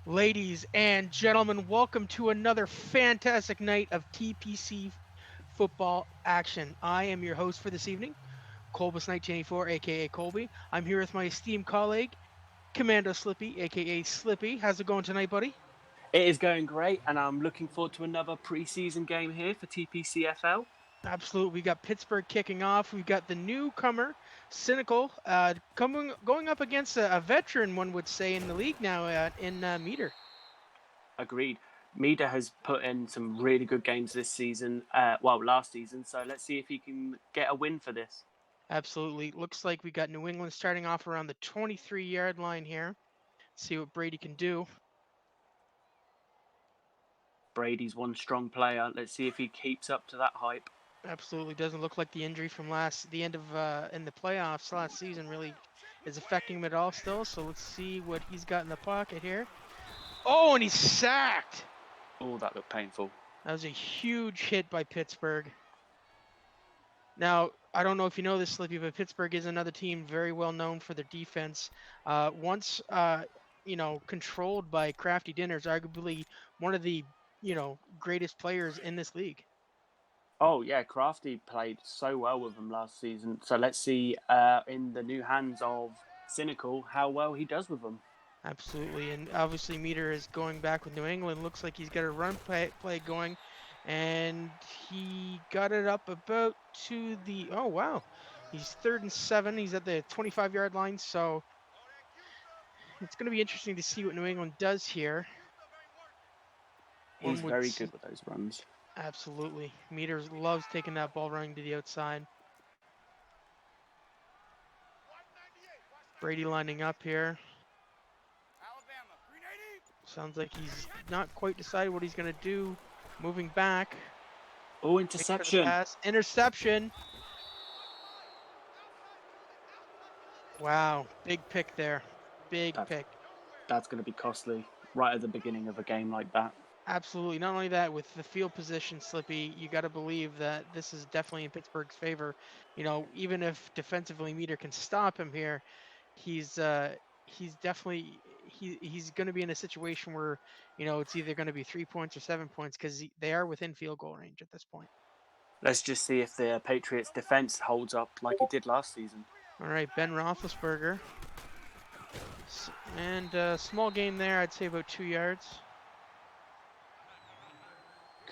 Ladies and gentlemen, welcome to another fantastic night of TPC football action. I am your host for this evening, Colbus 1984, aka Colby. I'm here with my esteemed colleague, Commando Slippy, aka Slippy. How's it going tonight, buddy? It is going great, and I'm looking forward to another preseason game here for TPCFL. Absolutely. We got Pittsburgh kicking off. We've got the newcomer, Cynical, going up against a veteran, one would say, in the league now in Meter. Agreed. Mida has put in some really good games this season, last season, so let's see if he can get a win for this. Absolutely. Looks like we got New England starting off around the 23-yard line here. See what Brady can do. Brady's one strong player. Let's see if he keeps up to that hype. Absolutely doesn't look like the injury from the end of in the playoffs last season really is affecting him at all still. So let's see what he's got in the pocket here. Oh, and he's sacked. Oh, that looked painful. That was a huge hit by Pittsburgh. Now, I don't know if you know this, Slippy, but Pittsburgh is another team very well known for their defense. Once controlled by Crafty Dinners, arguably one of the greatest players in this league. Oh, yeah, Crafty played so well with them last season. So let's see in the new hands of Cynical how well he does with them. Absolutely, and obviously Meter is going back with New England. Looks like he's got a run play going, and he got it up about to the. Oh wow, he's 3rd and 7. He's at the 25-yard line, so it's going to be interesting to see what New England does here. He's very good with those runs. Absolutely, Meter loves taking that ball running to the outside. Brady lining up here. Sounds like he's not quite decided what he's going to do. Moving back. Oh, interception. Interception. Wow, big pick there. Big pick. That's going to be costly right at the beginning of a game like that. Absolutely. Not only that, with the field position, Slippy, you got to believe that this is definitely in Pittsburgh's favor. You know, even if defensively Meter can stop him here, he's definitely he's going to be in a situation where it's either going to be 3 points or 7 points because they are within field goal range at this point. Let's just see if the Patriots defense holds up like it did last season. All right, Ben Roethlisberger, and small game there. I'd say about 2 yards.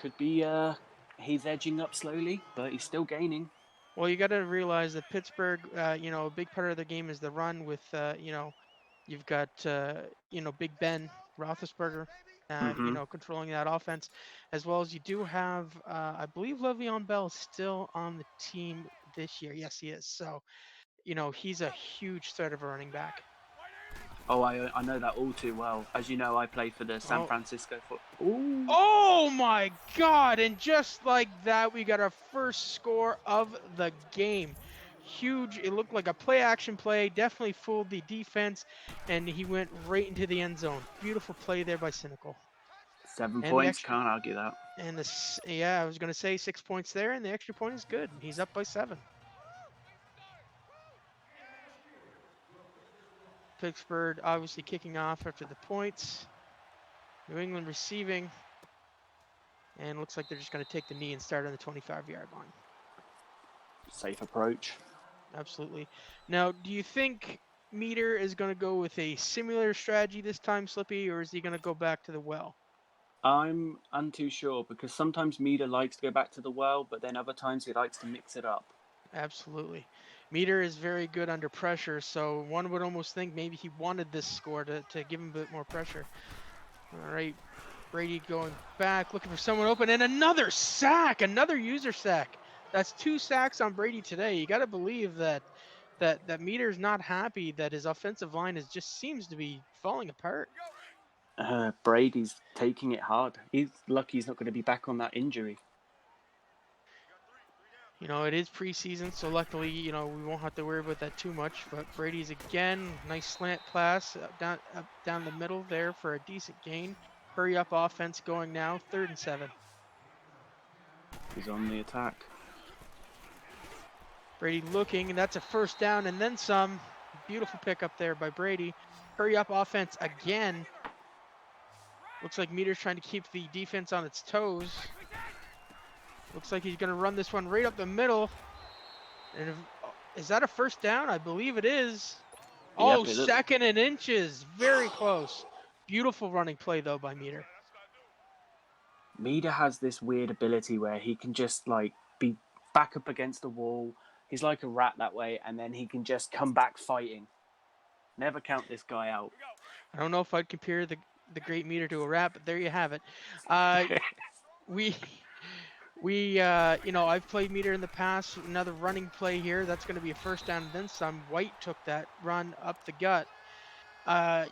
Could be he's edging up slowly, but he's still gaining. Well, you got to realize that Pittsburgh, a big part of the game is the run with, you've got, Big Ben Roethlisberger, controlling that offense, as well as you do have, I believe Le'Veon Bell is still on the team this year. Yes, he is. So, he's a huge threat of a running back. Oh, I know that all too well. As you know, I play for the San Francisco Ooh. Oh my God! And just like that, we got our first score of the game. Huge. It looked like a play-action play. Definitely fooled the defense, and he went right into the end zone. Beautiful play there by Cynical. 7 points, can't argue that. And I was going to say 6 points there, and the extra point is good. He's up by 7. Pittsburgh obviously kicking off after the points. New England receiving. And looks like they're just going to take the knee and start on the 25-yard line. Safe approach. Absolutely. Now, do you think Meter is going to go with a similar strategy this time, Slippy, or is he going to go back to the well? I'm too sure because sometimes Meter likes to go back to the well, but then other times he likes to mix it up. Absolutely. Meter is very good under pressure, so one would almost think maybe he wanted this score to give him a bit more pressure. All right, Brady going back, looking for someone open, and another sack, another user sack. That's 2 sacks on Brady today. You got to believe that Meter's not happy that his offensive line just seems to be falling apart. Brady's taking it hard. He's lucky he's not going to be back on that injury. It is preseason, so luckily, we won't have to worry about that too much. But Brady's again, nice slant pass down the middle there for a decent gain. Hurry up offense going now, 3rd and 7. He's on the attack. Brady looking, and that's a first down and then some. Beautiful pick up there by Brady. Hurry up offense again. Looks like Meter's trying to keep the defense on its toes. Looks like he's going to run this one right up the middle. And is that a first down? I believe it is. Oh, Yep, it looks. second and inches. Very close. Beautiful running play, though, by Meter. Mida has this weird ability where he can just like be back up against the wall. He's like a rat that way, and then he can just come back fighting. Never count this guy out. I don't know if I'd compare the great Meter to a rat, but there you have it. We you know, I've played Meter in the past. Another running play here. That's going to be a first down and then some. White took that run up the gut.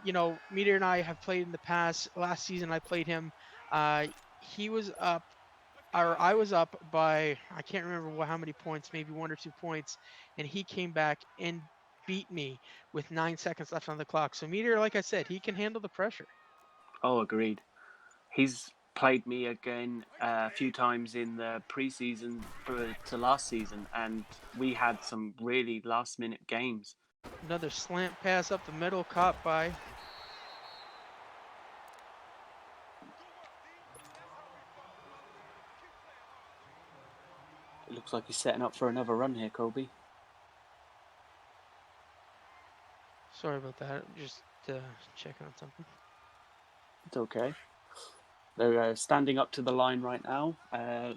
You know, Meter and I have played in the past. Last season I played him. He was up, or I was up by, I can't remember how many points, maybe 1 or 2 points, and he came back and beat me with 9 seconds left on the clock. So Meter, like I said, he can handle the pressure. Oh, agreed. He's played me again a few times in the preseason to last season, and we had some really last-minute games. Another slant pass up the middle, caught by. It looks like he's setting up for another run here, Colby. Sorry about that. Just checking on something. It's okay. They're standing up to the line right now.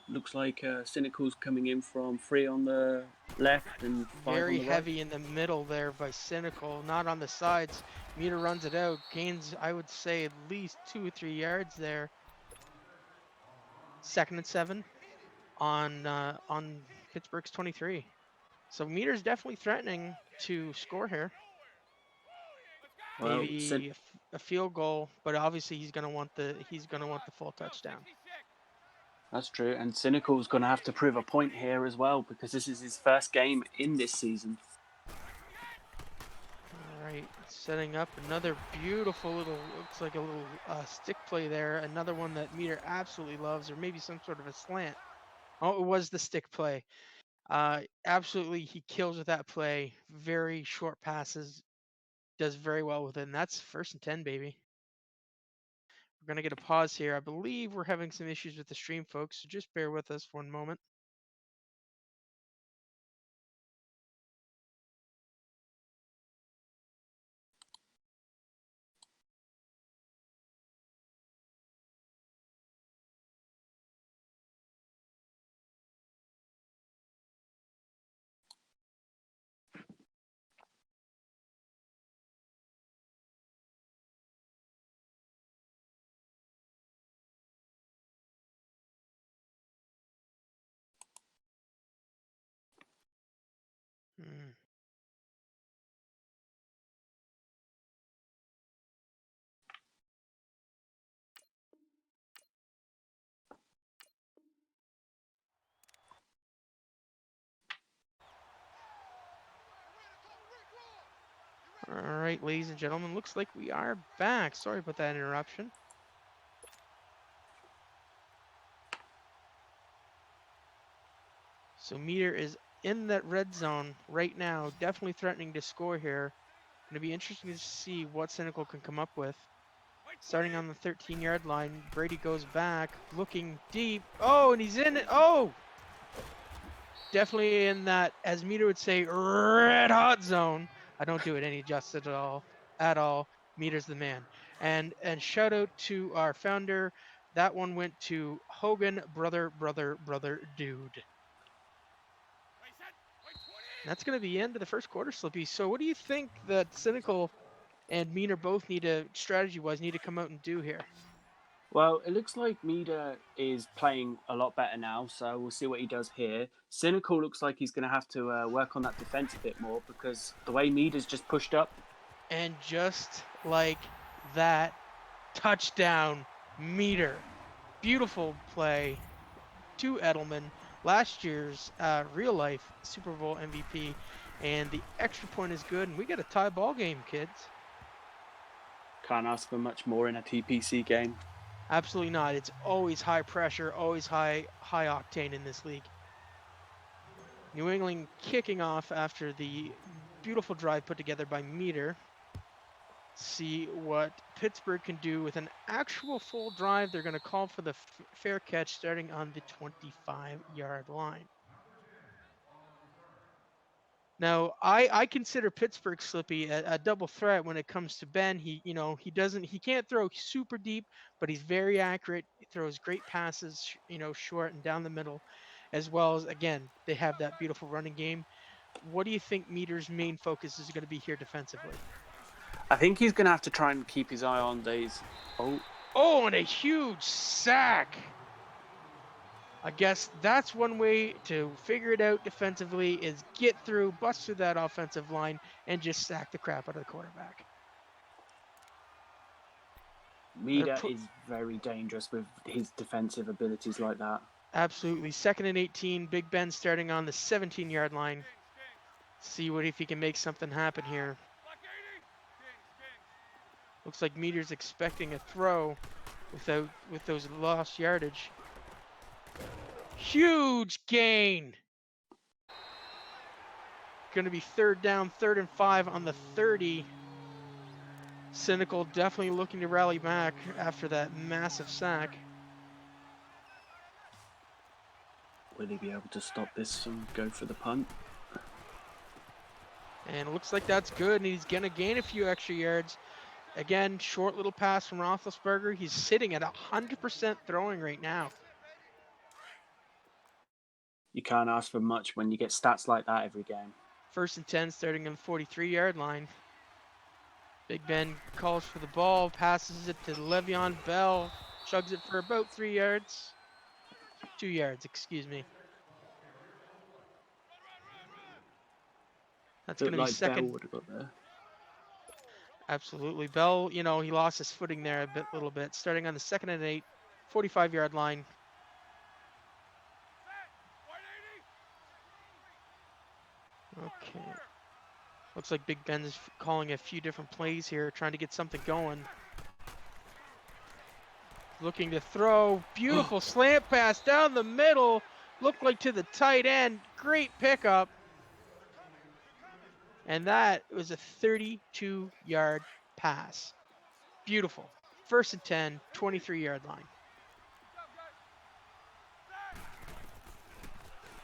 Looks like Cynical's coming in from 3 on the left and 5 Very on the right. heavy in the middle there by Cynical, not on the sides. Meter runs it out, gains, I would say, at least 2 or 3 yards there. 2nd and 7 on Pittsburgh's 23. So Meter's definitely threatening to score here. Well, Maybe a field goal, but obviously he's gonna want the full touchdown. That's true, and Cynical's going to have to prove a point here as well because this is his first game in this season. All right, setting up another beautiful little, looks like a little stick play there. Another one that Meter absolutely loves, or maybe some sort of a slant. Oh, it was the stick play. Absolutely, he kills with that play. Very short passes, does very well with it, and that's 1st and 10, baby. We're gonna get a pause here. I believe we're having some issues with the stream, folks, so just bear with us for 1 moment. Hmm. All right, ladies and gentlemen, looks like we are back. Sorry about that interruption. So Meter is in that red zone right now, definitely threatening to score here. Going to be interesting to see what Cynical can come up with. Starting on the 13-yard line, Brady goes back, looking deep. Oh, and he's in it. Oh! Definitely in that, as Meter would say, red hot zone. I don't do it any justice at all. At all. Meter's the man. And shout out to our founder. That one went to Hogan, brother, dude. That's going to be the end of the first quarter, Slippy. So what do you think that Cynical and Meter both need to, strategy-wise, need to come out and do here? Well, it looks like Mida is playing a lot better now, so we'll see what he does here. Cynical looks like he's going to have to work on that defense a bit more because the way Mida's just pushed up. And just like that, touchdown, Meter. Beautiful play to Edelman, last year's real-life Super Bowl MVP, and the extra point is good, and we got a tie ball game, kids. Can't ask for much more in a TPC game. Absolutely not. It's always high pressure, always high octane in this league. New England kicking off after the beautiful drive put together by Meter. see what Pittsburgh can do with an actual full drive. They're going to call for the fair catch starting on the 25-yard line. Now, I consider Pittsburgh, Slippy, a double threat when it comes to Ben. He can't throw super deep, but he's very accurate. He throws great passes, short and down the middle, as well as, again, they have that beautiful running game. What do you think Meter's main focus is going to be here defensively? I think he's going to have to try and keep his eye on these. Oh, and a huge sack. I guess that's one way to figure it out defensively is get through, bust through that offensive line, and just sack the crap out of the quarterback. Mida is very dangerous with his defensive abilities like that. Absolutely. 2nd and 18. Big Ben starting on the 17-yard line. See if he can make something happen here. Looks like Meter's expecting a throw with those lost yardage. Huge gain. Going to be 3rd down, 3rd and 5 on the 30. Cynical definitely looking to rally back after that massive sack. Will he be able to stop this and go for the punt? And it looks like that's good, and he's going to gain a few extra yards. Again, short little pass from Roethlisberger. He's sitting at 100% throwing right now. You can't ask for much when you get stats like that every game. 1st and 10 starting on the 43-yard line. Big Ben calls for the ball, passes it to Le'Veon Bell, chugs it for about 3 yards. 2 yards, excuse me. That's going to be second. Bell would have got there. Absolutely. Bell, he lost his footing there a little bit. Starting on the 2nd and 8, 45-yard line. Okay. Looks like Big Ben's calling a few different plays here, trying to get something going. Looking to throw. Beautiful slant pass down the middle. Looked like to the tight end. Great pickup. And that was a 32-yard pass. Beautiful. 1st and 10, 23-yard line.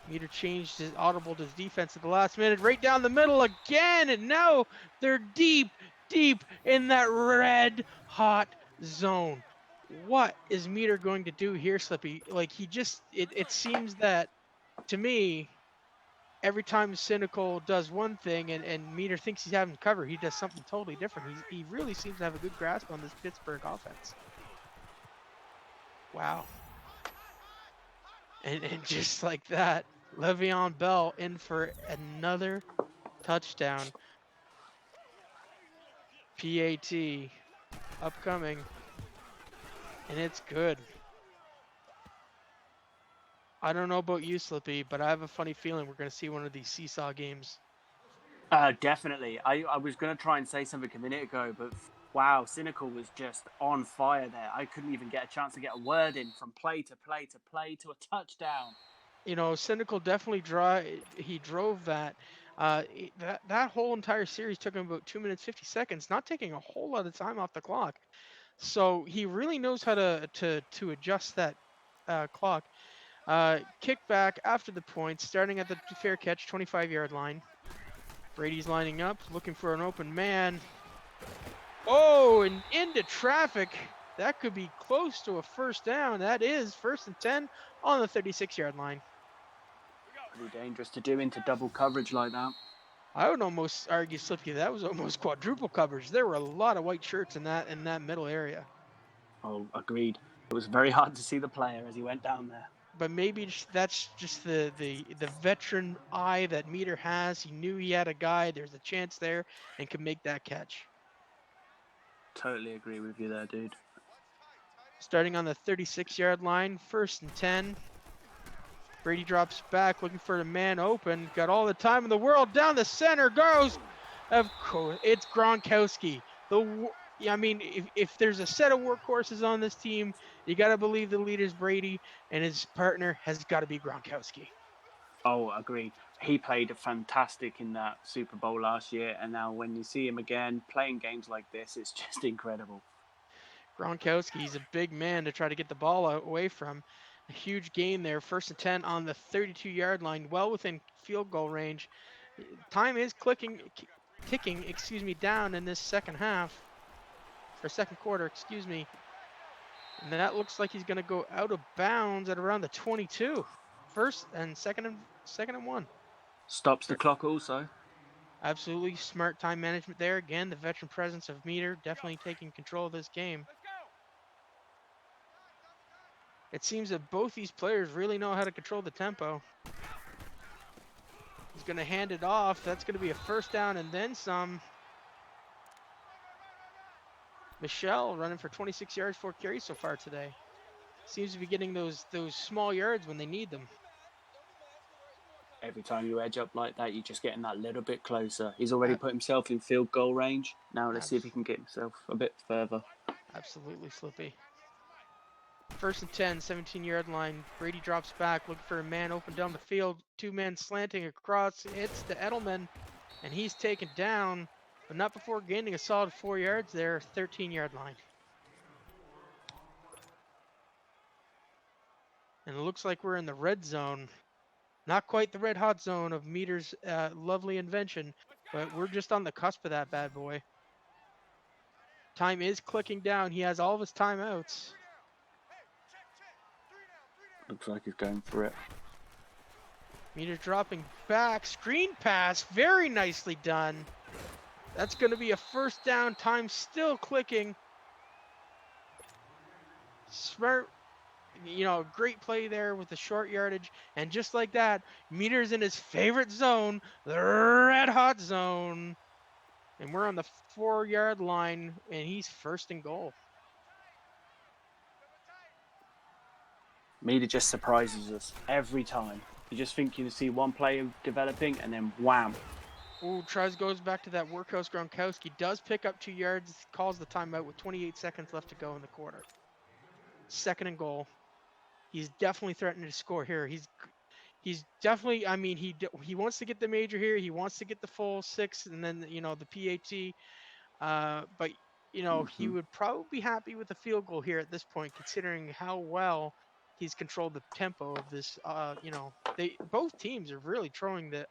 Meter changed his audible to his defense at the last minute. Right down the middle again. And now they're deep in that red hot zone. What is Meter going to do here, Slippy? Like, it seems that, to me, every time Cynical does one thing and Meter thinks he's having cover, he does something totally different. He really seems to have a good grasp on this Pittsburgh offense. Wow. And just like that, Le'Veon Bell in for another touchdown. PAT upcoming. And it's good. I don't know about you, Slippy, but I have a funny feeling we're going to see one of these seesaw games. Definitely. I was going to try and say something a minute ago, but wow, Cynical was just on fire there. I couldn't even get a chance to get a word in from play to play to play to a touchdown. Cynical definitely drove that. That whole entire series took him about 2 minutes 50 seconds, not taking a whole lot of time off the clock. So he really knows how to adjust that clock. Kick back after the point, starting at the fair catch 25-yard line. Brady's lining up, looking for an open man. Oh, and into traffic. That could be close to a 1st down. That is 1st and 10 on the 36-yard line. Pretty dangerous to do into double coverage like that. I would almost argue, Slippy, that was almost quadruple coverage. There were a lot of white shirts in that middle area. Oh, agreed. It was very hard to see the player as he went down there. But maybe that's just the veteran eye that Meter has. He knew he had a guy. There's a chance there and could make that catch. Totally agree with you there, dude. Starting on the 36-yard line, 1st and 10. Brady drops back, looking for the man open. Got all the time in the world. Down the center goes. Of course, it's Gronkowski. If there's a set of workhorses on this team, you got to believe the leader's Brady, and his partner has got to be Gronkowski. Oh, agreed. He played fantastic in that Super Bowl last year, and now when you see him again playing games like this, it's just incredible. Gronkowski, he's a big man to try to get the ball away from. A huge gain there. 1st and 10 on the 32-yard line, well within field goal range. Time is ticking, down in this second half, or second quarter, excuse me. And that looks like he's going to go out of bounds at around the 22. First and second and 1. Stops the clock also. Absolutely smart time management there. Again, the veteran presence of Meter definitely taking control of this game. It seems that both these players really know how to control the tempo. He's going to hand it off. That's going to be a first down and then some. Michelle running for 26 yards, 4 carries so far today. Seems to be getting those small yards when they need them. Every time you edge up like that, you're just getting that little bit closer. He's already put himself in field goal range. Now let's see if he can get himself a bit further. Absolutely, Slippy. 1st and 10, 17-yard line. Brady drops back, looking for a man open down the field. 2 men slanting across, hits the Edelman, and he's taken down, but not before gaining a solid 4 yards there, 13-yard line. And it looks like we're in the red zone. Not quite the red hot zone of Meter's lovely invention, but we're just on the cusp of that bad boy. Time is clicking down. He has all of his timeouts. Looks like he's going for it. Meter dropping back. Screen pass. Very nicely done. That's going to be a first down. Time still clicking. Smart, great play there with the short yardage. And just like that, Meter's in his favorite zone, the red hot zone. And we're on the 4-yard line, and he's 1st and goal. Meter just surprises us every time. You just think you see one player developing, and then wham. Ooh, tries goes back to that workhorse. Gronkowski does pick up 2 yards, calls the timeout with 28 seconds left to go in the quarter. 2nd and goal. He's definitely threatening to score here. He's definitely, he wants to get the major here. He wants to get the full 6 and then, the PAT. But, he would probably be happy with the field goal here at this point, considering how well he's controlled the tempo of this. Both teams are really controlling the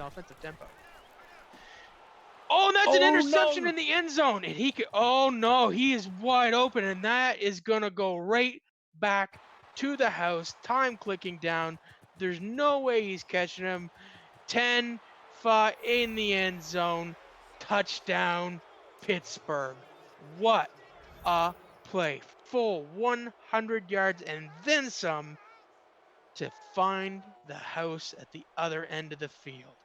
offensive tempo. Oh, and that's an interception in the end zone. And he is wide open, and that is going to go right back to the house. Time clicking down. There's no way he's catching him. 10-5 in the end zone. Touchdown, Pittsburgh. What a play. Full 100 yards and then some to find the house at the other end of the field.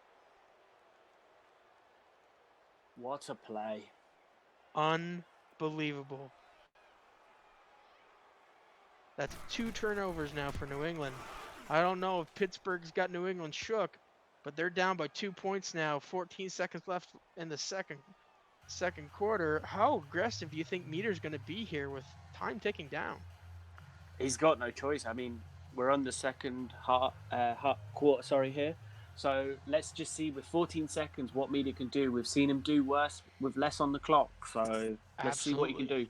What a play. Unbelievable. That's 2 turnovers now for New England. I don't know if Pittsburgh's got New England shook, but they're down by 2 points now. 14 seconds left in the second quarter. How aggressive do you think Meter's going to be here with time ticking down? He's got no choice. I mean, we're on the second quarter here. So let's just see with 14 seconds what Meter can do. We've seen him do worse with less on the clock. So let's see what he can do.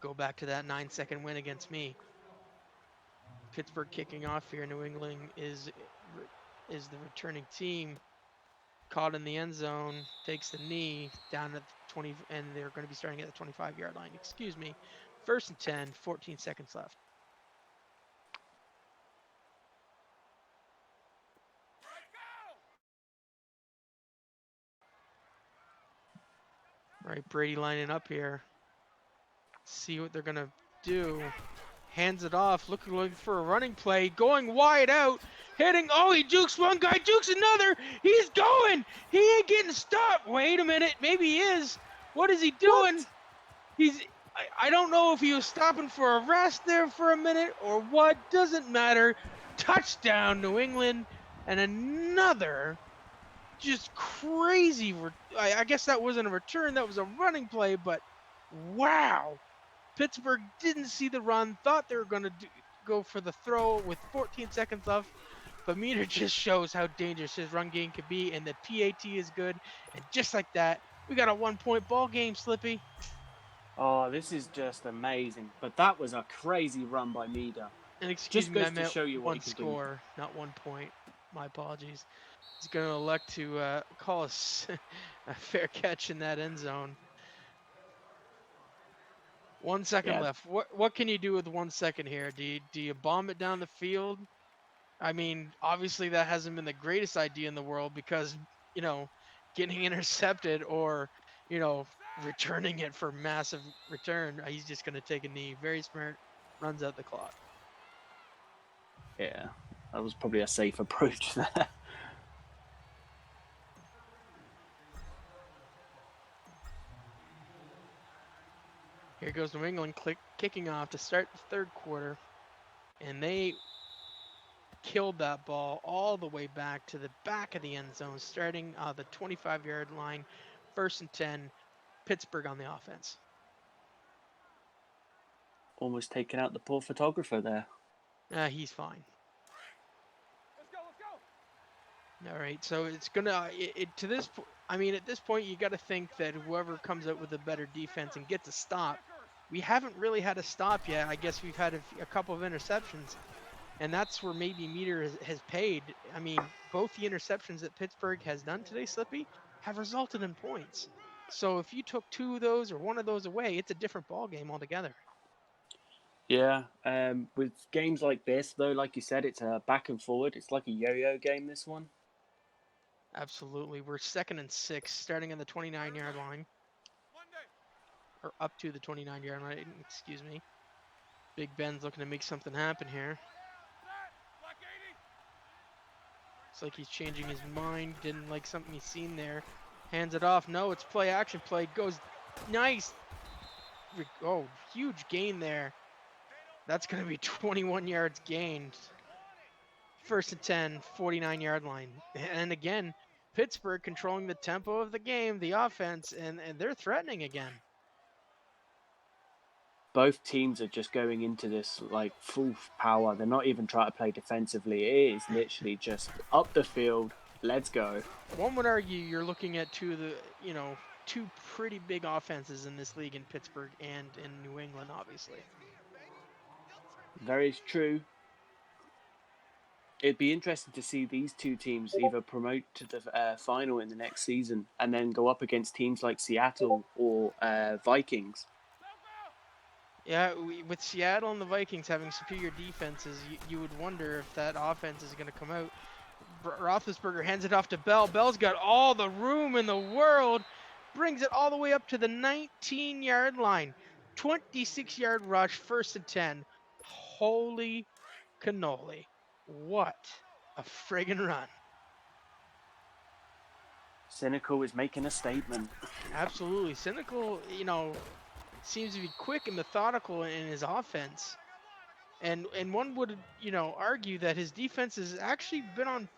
Go back to that 9-second win against me. Pittsburgh kicking off here. New England is the returning team. Caught in the end zone, takes the knee down at the 20, and they're going to be starting at the 25-yard line. Excuse me. 1st and 10, 14 seconds left. All right, Brady lining up here. See what they're going to do. Hands it off, looking for a running play, going wide out, hitting, he jukes one guy, jukes another, he's going, he ain't getting stopped. Wait a minute, maybe he is. What is he doing? I don't know if he was stopping for a rest there for a minute or what, doesn't matter. Touchdown, New England, and another just crazy, I guess that wasn't a return, that was a running play, but wow. Pittsburgh didn't see the run, thought they were going to go for the throw with 14 seconds left. But Meter just shows how dangerous his run game can be, and the PAT is good. And just like that, we got a 1-point ball game, Slippy. Oh, this is just amazing. But that was a crazy run by Mida. And excuse Just me, I goes to meant show you what he one can do. score, not 1 point. My apologies. He's going to elect to call us a fair catch in that end zone. 1 second Yeah, left. What can you do with 1 second here? Do you bomb it down the field? I mean, obviously that hasn't been the greatest idea in the world because, you know, getting intercepted or, you know, returning it for massive return, he's just going to take a knee. Very smart, runs out the clock. yeah. That was probably a safe approach there. Here goes New England kicking off to start the third quarter, and they killed that ball all the way back to the back of the end zone, starting the 25-yard line, 1st and 10, Pittsburgh on the offense. Almost taking out the poor photographer there. He's fine. All right, so it's gonna to this. I mean, at this point, you got to think that whoever comes out with a better defense and gets a stop. We haven't really had a stop yet. I guess we've had a couple of interceptions, and that's where maybe Meter has paid. I mean, both the interceptions that Pittsburgh has done today, Slippy, have resulted in points. So if you took 2 of those or 1 of those away, it's a different ball game altogether. Yeah, with games like this, though, like you said, it's a back and forward. It's like a yo-yo game, this one. Absolutely, we're 2nd and 6, starting on the 29-yard line, or up to the 29-yard line. Excuse me. Big Ben's looking to make something happen here. Looks like he's changing his mind. Didn't like something he's seen there. Hands it off. No, it's play action. Play goes nice. Oh, huge gain there. That's going to be 21 yards gained. 1st and 10, 49-yard line. And again, Pittsburgh controlling the tempo of the game, the offense, and they're threatening again. Both teams are just going into this like full power. They're not even trying to play defensively. It is literally just up the field. Let's go. One would argue you're looking at two pretty big offenses in this league in Pittsburgh and in New England, obviously. Very true. It'd be interesting to see these two teams either promote to the final in the next season and then go up against teams like Seattle or Vikings. Yeah, with Seattle and the Vikings having superior defenses, you would wonder if that offense is going to come out. Roethlisberger hands it off to Bell. Bell's got all the room in the world, brings it all the way up to the 19-yard line. 26-yard rush, 1st and 10. Holy cannoli. What a friggin' run. Cynical is making a statement. Absolutely. Cynical, seems to be quick and methodical in his offense. And one would, argue that his defense has actually been on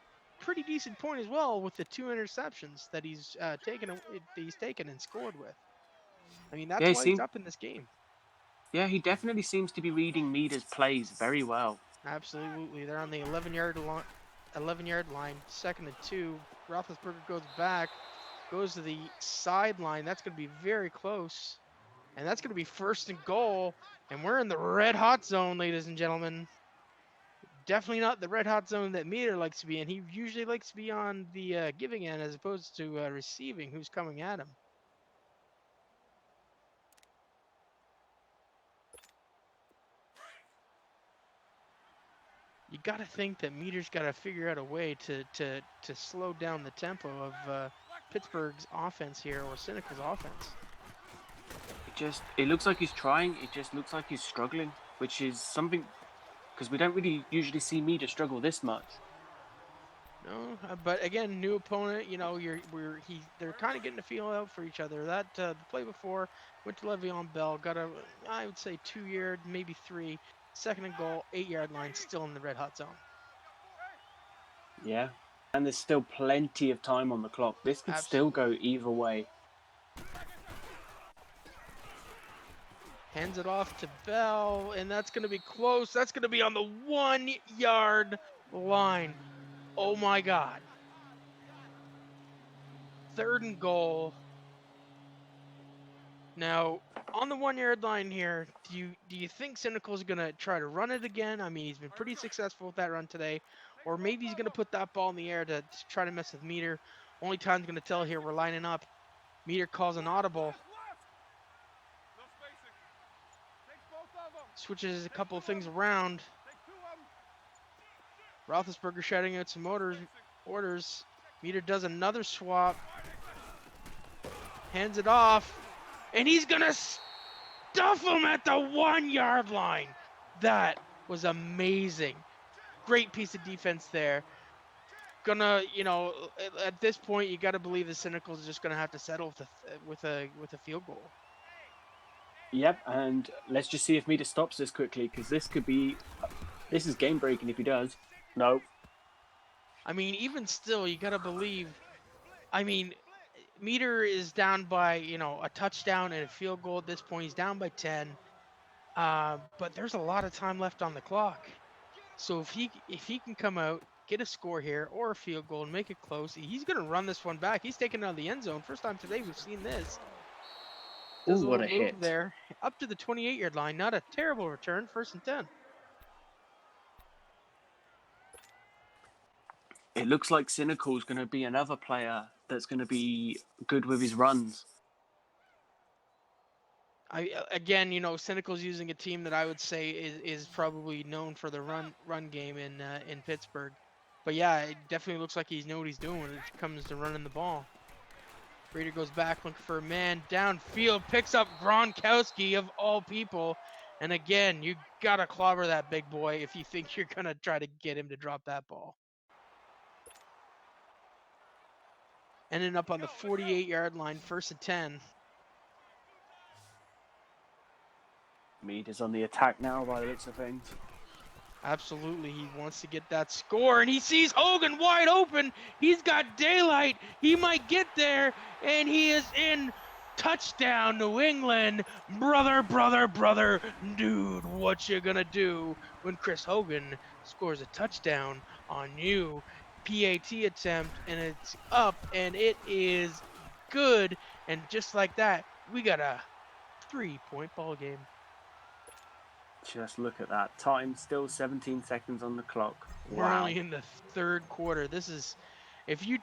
pretty decent point as well with the 2 interceptions that he's taken and scored with. I mean, Yeah, that's why he's up in this game. Yeah, he definitely seems to be reading Mida's plays very well. Absolutely. They're on the 11-yard line, 2nd and 2. Roethlisberger goes back, goes to the sideline. That's going to be very close. And that's going to be 1st and goal. And we're in the red hot zone, ladies and gentlemen. Definitely not the red hot zone that Meter likes to be in. He usually likes to be on the giving end as opposed to receiving who's coming at him. You got to think that Meter's got to figure out a way to slow down the tempo of Pittsburgh's offense here, or Cynical's offense. It looks like he's trying. It just looks like he's struggling, which is something because we don't really usually see Mida struggle this much. No, but again, new opponent. They're kind of getting a feel out for each other. That the play before went to Le'Veon Bell, got I would say 2-yard, maybe 3. 2nd and goal, 8-yard line, still in the red hot zone. Yeah, and there's still plenty of time on the clock. This could still go either way. Hands it off to Bell, and that's going to be close. That's going to be on the 1-yard line. Oh my God. 3rd and goal. Now, on the 1-yard line here, do you think Cynical's gonna try to run it again? I mean, he's been pretty successful with that run today, or maybe he's gonna put that ball in the air to try to mess with Meter. Only time's gonna tell here. We're lining up. Meter calls an audible. Switches a couple of things around. Roethlisberger shouting out some orders. Meter does another swap. Hands it off. And he's going to stuff him at the 1-yard line. That was amazing. Great piece of defense there. Gonna, at this point, you got to believe the Cynicals is just going to have to settle with a field goal. Yep, and let's just see if Meter stops this quickly, because this is game breaking if he does. No. I mean, even still, you got to believe. I mean, Meter is down by, a touchdown and a field goal at this point. He's down by 10. But there's a lot of time left on the clock. So if he can come out, get a score here or a field goal and make it close, he's going to run this one back. He's taking it out of the end zone. First time today we've seen this. Does Ooh, a what little a move hit. there. Up to the 28-yard line. Not a terrible return. 1st and 10. It looks like Cynical's going to be another player that's going to be good with his runs. Again, Cynical's using a team that I would say is probably known for the run game in Pittsburgh. But yeah, it definitely looks like he's know what he's doing when it comes to running the ball. Raider goes back looking for a man downfield, picks up Gronkowski of all people. And again, you got to clobber that big boy if you think you're going to try to get him to drop that ball. Ending up on the 48-yard line, 1st and 10. Mead is on the attack now by the looks of things. Absolutely, he wants to get that score, and he sees Hogan wide open. He's got daylight. He might get there, and he is in. Touchdown, New England. Brother. Dude, what you gonna do when Chris Hogan scores a touchdown on you? PAT attempt, and it's up, and it is good. And just like that, we got a 3-point ball game. Just look at that. Time still 17 seconds on the clock. We're only in the 3rd quarter. This is, if you,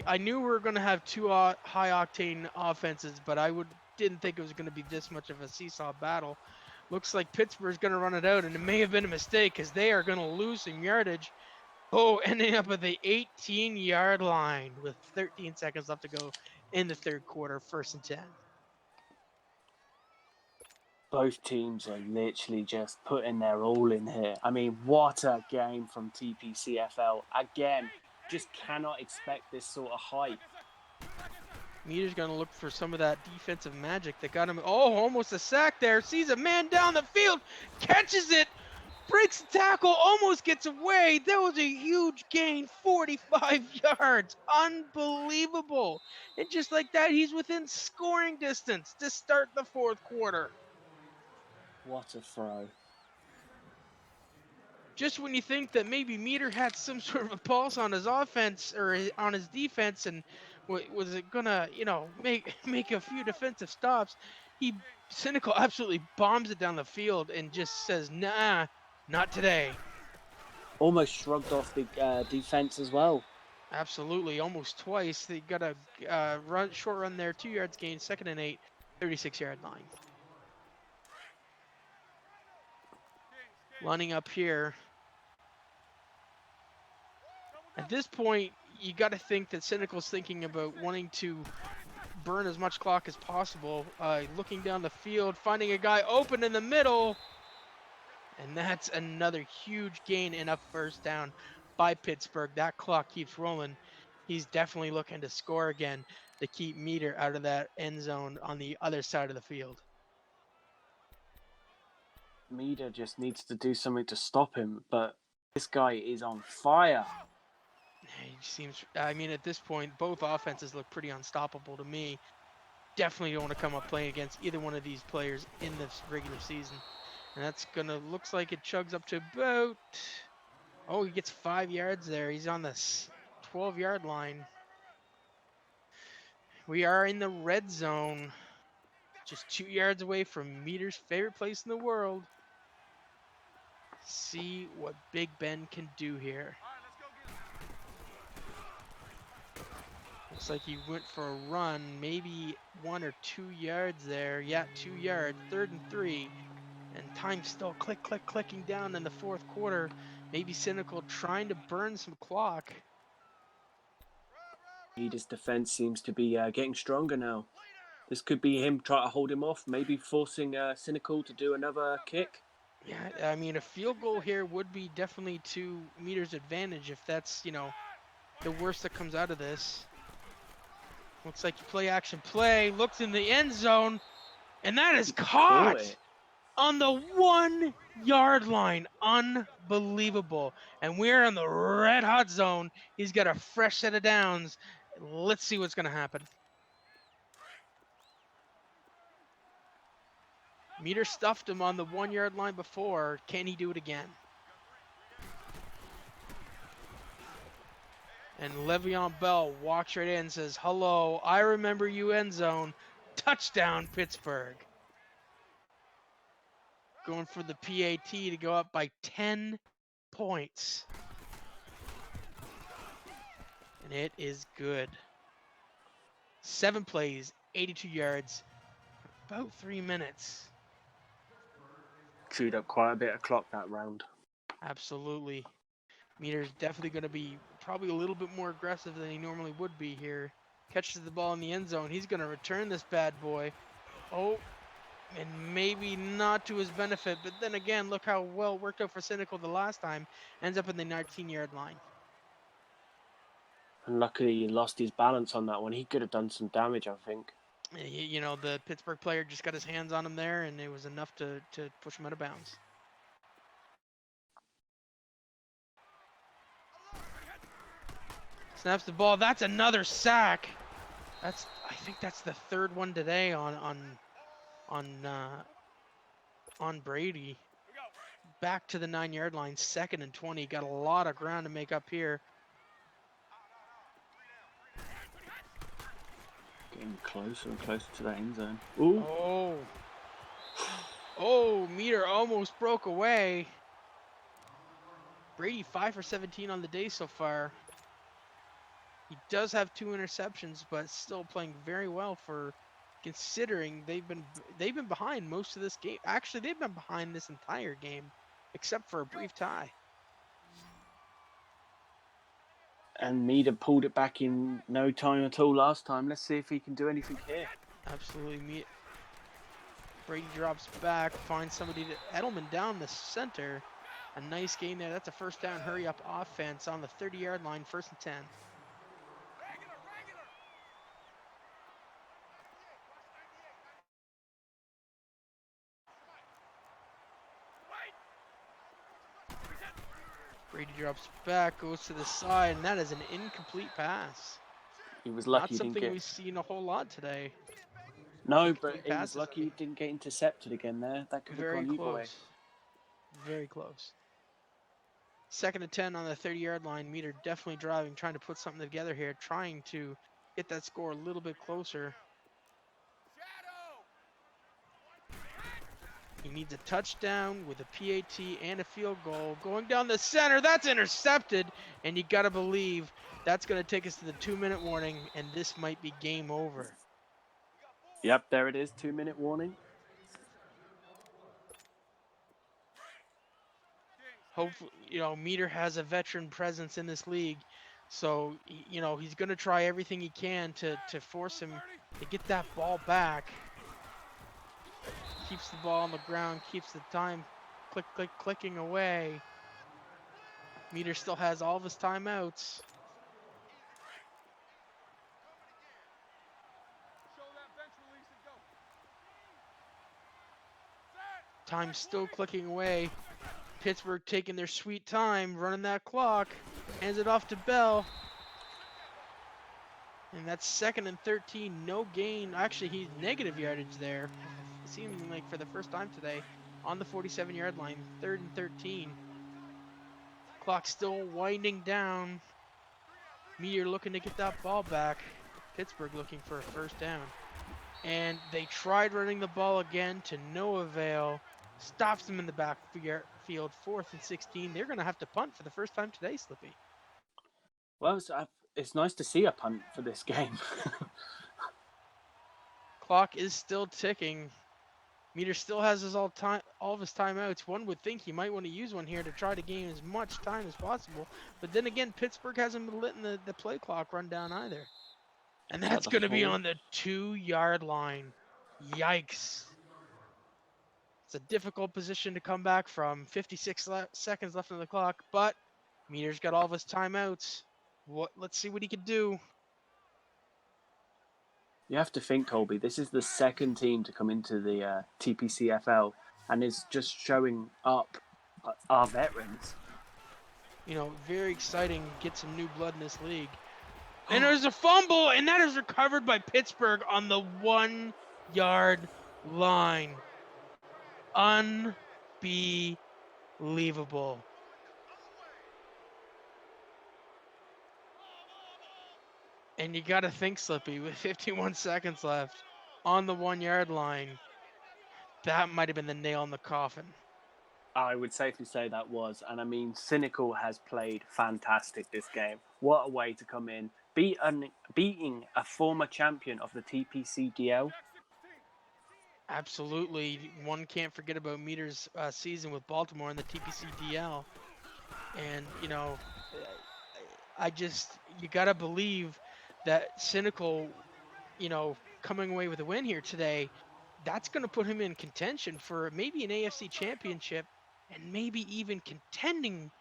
I knew we were going to have 2 high-octane offenses, but I didn't think it was going to be this much of a seesaw battle. Looks like Pittsburgh's going to run it out, and it may have been a mistake because they are going to lose some yardage. Oh, ending up at the 18-yard line with 13 seconds left to go in the 3rd quarter, 1st and 10. Both teams are literally just putting their all in here. I mean, what a game from TPCFL. Again, just cannot expect this sort of hype. Meter's going to look for some of that defensive magic that got him. Oh, almost a sack there. Sees a man down the field. Catches it. Breaks the tackle. Almost gets away. That was a huge gain. 45 yards. Unbelievable. And just like that, he's within scoring distance to start the 4th quarter. What a throw. Just when you think that maybe Meter had some sort of a pulse on his offense or on his defense and was it gonna, make a few defensive stops, Cynical absolutely bombs it down the field and just says, nah, not today. Almost shrugged off the defense as well. Absolutely, almost twice. They got a short run there, 2 yards gain, 2nd and 8, 36-yard line. Lining up here. At this point, you got to think that Cynical's thinking about wanting to burn as much clock as possible. Looking down the field, finding a guy open in the middle. And that's another huge gain and a 1st down by Pittsburgh. That clock keeps rolling. He's definitely looking to score again to keep Meter out of that end zone on the other side of the field. Meter just needs to do something to stop him, but this guy is on fire. He seems, at this point, both offenses look pretty unstoppable to me. Definitely don't want to come up playing against either one of these players in this regular season. And that's looks like it chugs up to about Oh, he gets 5 yards there. He's on the 12-yard line. We are in the red zone. Just 2 yards away from Meter's favorite place in the world. See what Big Ben can do here. Looks like he went for a run, maybe 1 or 2 yards there. Yeah, 2 yards, 3rd and 3. And time still clicking down in the fourth quarter. Maybe Cynical trying to burn some clock. His defense seems to be getting stronger now. This could be him trying to hold him off, maybe forcing Cynical to do another kick. Yeah, I mean, a field goal here would be definitely to Meter's advantage if that's, the worst that comes out of this. Looks like play action play, looks in the end zone, and that is Caught caught it. on the 1-yard line. Unbelievable. And we're in the red hot zone. He's got a fresh set of downs. Let's see what's going to happen. Meter stuffed him on the 1-yard line before. Can he do it again? And Le'Veon Bell walks right in and says, "Hello, I remember you, end zone. Touchdown, Pittsburgh." Going for the PAT to go up by 10 points. And it is good. 7 plays, 82 yards, about 3 minutes. Chewed up quite a bit of clock that round. Absolutely. Meter's definitely going to be probably a little bit more aggressive than he normally would be here. Catches the ball in the end zone. He's going to return this bad boy. Oh, and maybe not to his benefit. But then again, look how well it worked out for Cynical the last time. Ends up in the 19-yard line. And luckily he lost his balance on that one. He could have done some damage, I think. The Pittsburgh player just got his hands on him there, and it was enough to push him out of bounds. Snaps the ball. That's another sack. I think that's the 3rd one today on Brady. Back to the 9-yard line, 2nd and 20. Got a lot of ground to make up here. Getting closer and closer to that end zone. Ooh. Oh, Meter almost broke away. Brady 5 for 17 on the day so far. He does have 2 interceptions, but still playing very well for considering they've been behind most of this game. Actually, they've been behind this entire game, except for a brief tie. And Meader pulled it back in no time at all last time. Let's see if he can do anything here. Absolutely. Brady drops back, finds somebody to Edelman down the center. A nice gain there. That's a first down, hurry up offense on the 30-yard line, 1st and 10. Brady drops back, goes to the side, and that is an incomplete pass. He was lucky. Not he something didn't get... we've seen a whole lot today. No, but he was lucky he didn't get intercepted again there. That could have gone either way. Very close. 2nd and 10 on the 30-yard line. Meter definitely driving, trying to put something together here, trying to get that score a little bit closer. He needs a touchdown with a PAT and a field goal. Going down the center, that's intercepted. And you got to believe that's going to take us to the 2-minute warning, and this might be game over. Yep, there it is, 2-minute warning. Hopefully, Meter has a veteran presence in this league. So, he's going to try everything he can to force him to get that ball back. Keeps the ball on the ground, keeps the time clicking away. Meter still has all of his timeouts. Time still clicking away. Pittsburgh taking their sweet time, running that clock. Hands it off to Bell. And that's 2nd and 13, no gain. Actually, he's negative yardage there. It seemed like for the first time today on the 47-yard line, 3rd and 13. Clock still winding down. Meteor looking to get that ball back. Pittsburgh looking for a first down. And they tried running the ball again to no avail. Stops them in the backfield, 4th and 16. They're going to have to punt for the first time today, Slippy. Well, it's nice to see a punt for this game. Clock is still ticking. Meter still has all of his timeouts. One would think he might want to use one here to try to gain as much time as possible. But then again, Pittsburgh hasn't been letting the play clock run down either. And that's going to be on the 2-yard line. Yikes. It's a difficult position to come back from. 56 seconds left on the clock, but Meter's got all of his timeouts. Let's see what he can do. You have to think, Colby, this is the second team to come into the TPCFL and is just showing up our veterans. You know, very exciting. Get some new blood in this league. And there's a fumble, and that is recovered by Pittsburgh on the 1-yard line. Unbelievable. And you got to think, Slippy, with 51 seconds left on the 1-yard line, that might have been the nail in the coffin. I would safely say that was. And I mean, Cynical has played fantastic this game. What a way to come in. Beating a former champion of the TPCDL. Absolutely. One can't forget about Meter's season with Baltimore in the TPCDL. And, you know, you got to believe that Cynical, you know, coming away with a win here today, that's going to put him in contention for maybe an AFC championship and maybe even contending.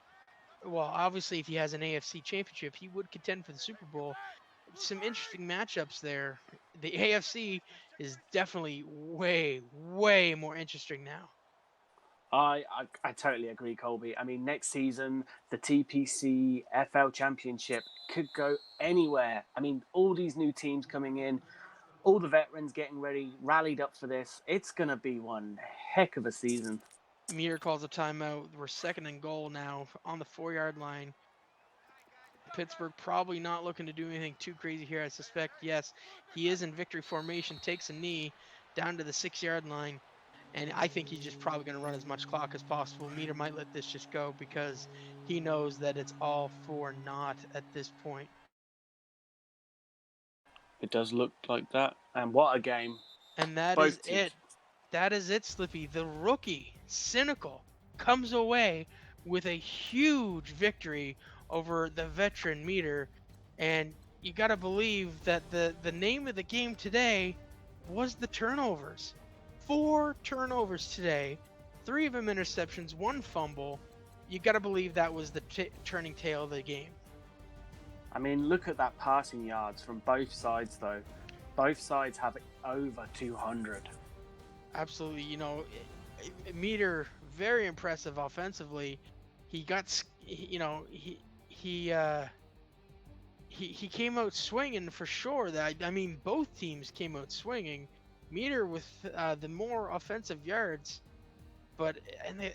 Well, obviously, if he has an AFC championship, he would contend for the Super Bowl. Some interesting matchups there. The AFC is definitely way, way more interesting now. I totally agree, Colby. I mean, next season, the TPCFL Championship could go anywhere. I mean, all these new teams coming in, all the veterans getting ready, rallied up for this. It's going to be one heck of a season. Meter calls a timeout. We're 2nd and goal now on the 4-yard line. Pittsburgh probably not looking to do anything too crazy here. I suspect, yes, he is in victory formation, takes a knee down to the 6-yard line. And I think he's just probably going to run as much clock as possible. Meter might let this just go because he knows that it's all for naught at this point. It does look like that. And what a game. And that is it. That is it, Slippy. The rookie, Cynical, comes away with a huge victory over the veteran Meter. And you got to believe that the name of the game today was the turnovers. 4 turnovers today, 3 of them interceptions, 1 fumble. You got to believe that was the turning tail of the game. I mean, look at that passing yards from both sides, though. Both sides have over 200. Absolutely. You know, Meter, very impressive offensively. He got, you know, he came out swinging for sure. I mean, both teams came out swinging. Meter with the more offensive yards, but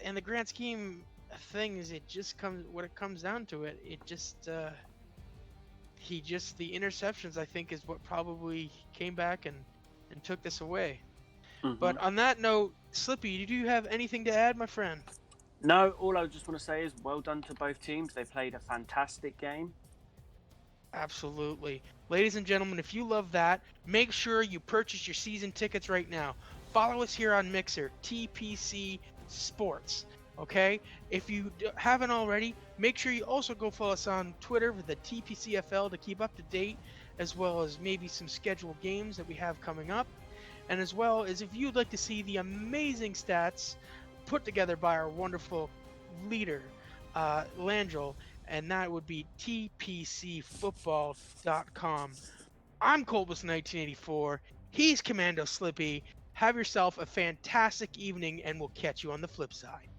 in the grand scheme of things, it just comes when it comes down to it. It just the interceptions I think is what probably came back and took this away. Mm-hmm. But on that note, Slippy, do you have anything to add, my friend? No, all I just want to say is well done to both teams. They played a fantastic game. Absolutely. Ladies and gentlemen, if you love that, make sure you purchase your season tickets right now. Follow us here on Mixer, TPC Sports, okay? If you haven't already, make sure you also go follow us on Twitter with the TPCFL to keep up to date, as well as maybe some scheduled games that we have coming up. And as well as if you'd like to see the amazing stats put together by our wonderful leader, Landrell, and that would be TPCFootball.com. I'm Colbus1984. He's Commando Slippy. Have yourself a fantastic evening, and we'll catch you on the flip side.